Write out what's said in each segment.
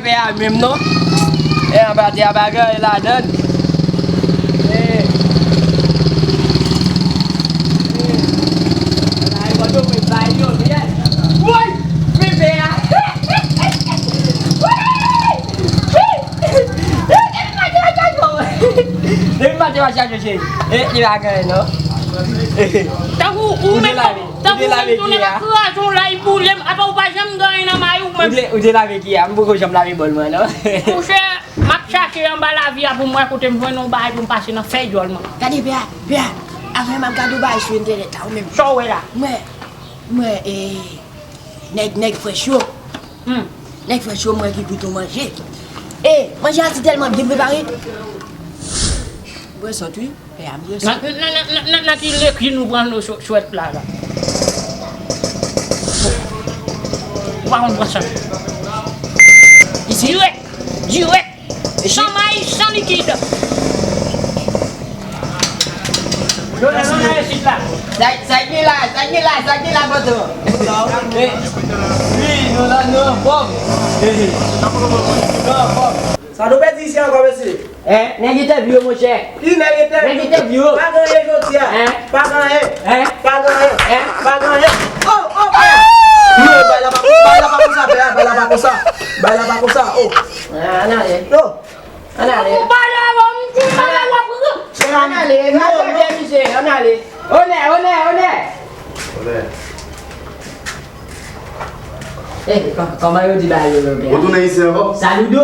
à même non. Et on va dire bagarre la donne. Đến mà cho sao chứ? Đi ra cái nữa. Tahu ume tahu tu nak ke so lai pu lem apa pasam gai na mai ume. Udah lagi kia, buku jam lagi boleh mana? Ku se maksa ke yang bala via pu moi ku tem foi no bai pu pasi na fei jol ma. Kadi biar. Aku memang kadu bai suin dia tahu memang. So we la. Mais nèg fait chaud. Nèg fait chaud moi qui plutôt manger. Manger c'est tellement bien préparé. Ouais, ça tu? Na ki le ki nou prend chouette plat là. Pas on voit ça. Ici direct. Sans maïs, sans liquide. Non, c'est là. Saya ni lah betul. Ni, no, bom. Ça doit être ici encore, monsieur. Nèg kita view mon cher. Qui n'est pas Nèg kita view. Pas gagné, je tiens. Pas gagné. Pas gagné. Pas gagné. Oh, non, baila pas comme ça, baila pas comme ça. Oh. Anak dia. Non. Anak dia. Bala bom tu bala la pu. Anak dia. Anak dia mesti. Anak dia. Oleh. Kau mahu di bawah dulu. Retournez ici encore. Salut dulu.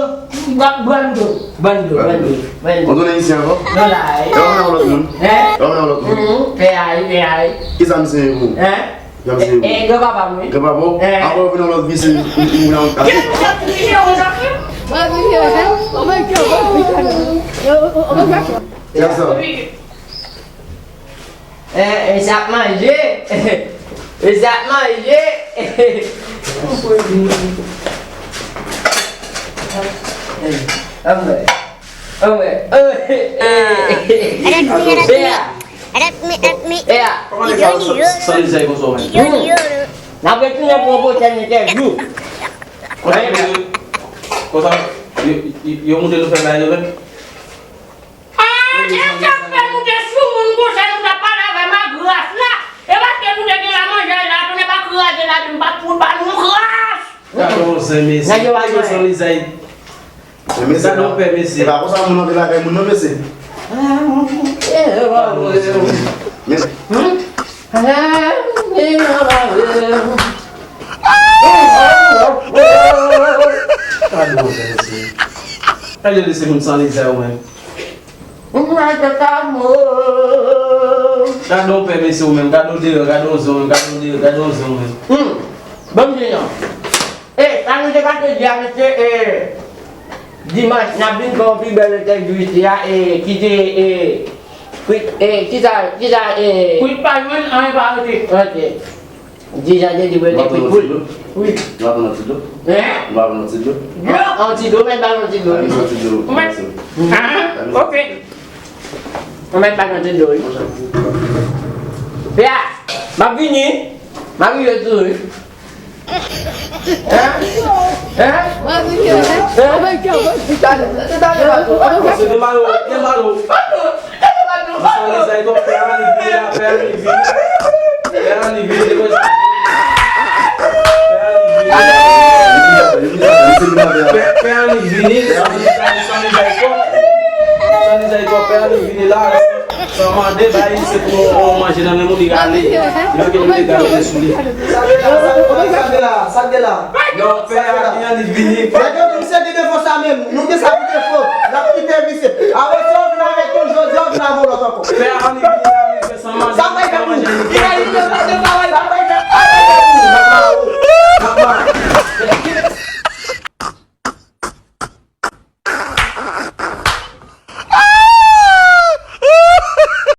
Bandu. Retournez ici encore. Non là. Et on a l'autre monde. On a l'autre monde. Payai. Qui ça me sait vous? Ke papa mu. Que pas bon? Après venir l'autre vie c'est une en cas. C'est ça. Ça manger. Ça manger. Comment les gars sans les ailes consommer? Nak betul bobo tanya ke lu. Kau tahu? Yo model faire là yo. Essa pega de sumo não gosta não dá para vai mais graça lá. Eu acho que não tem lá manjar lá, não é para graça lá, não para pôr para não graça. D'accord, c'est mais sans les ailes. Mais ça non permet c'est pas ça mon nom là mon nom c'est. Allez laissez mon sans les ailes même. Gado permissão mesmo, gado zone mesmo. Vamos dia. Kami dekat dia mesti Dimas nak bring kopi balik ke duit ya kita Quit payment ai ba ti. okey. Dia jadi boleh kuit. Oui. Là on a tido. Là on a tido. On tidur main bangun tidur. OK. Main bangun tidur. Ya, mabini. Mari tu. C'est de malo. Sans les ailes donc faire un niveau depois. Só mandei daí você com imagina mesmo ligar ali. Eu que não ligar nesse ali. Sabe lá. Não, pera, minha divina. Mas eu não sei de você mesmo. Não tem sabe o que for. Na petite service. Agora só na vez que eu já vou lá toco. Pera, minha divina, essa imagina. Sabe aí,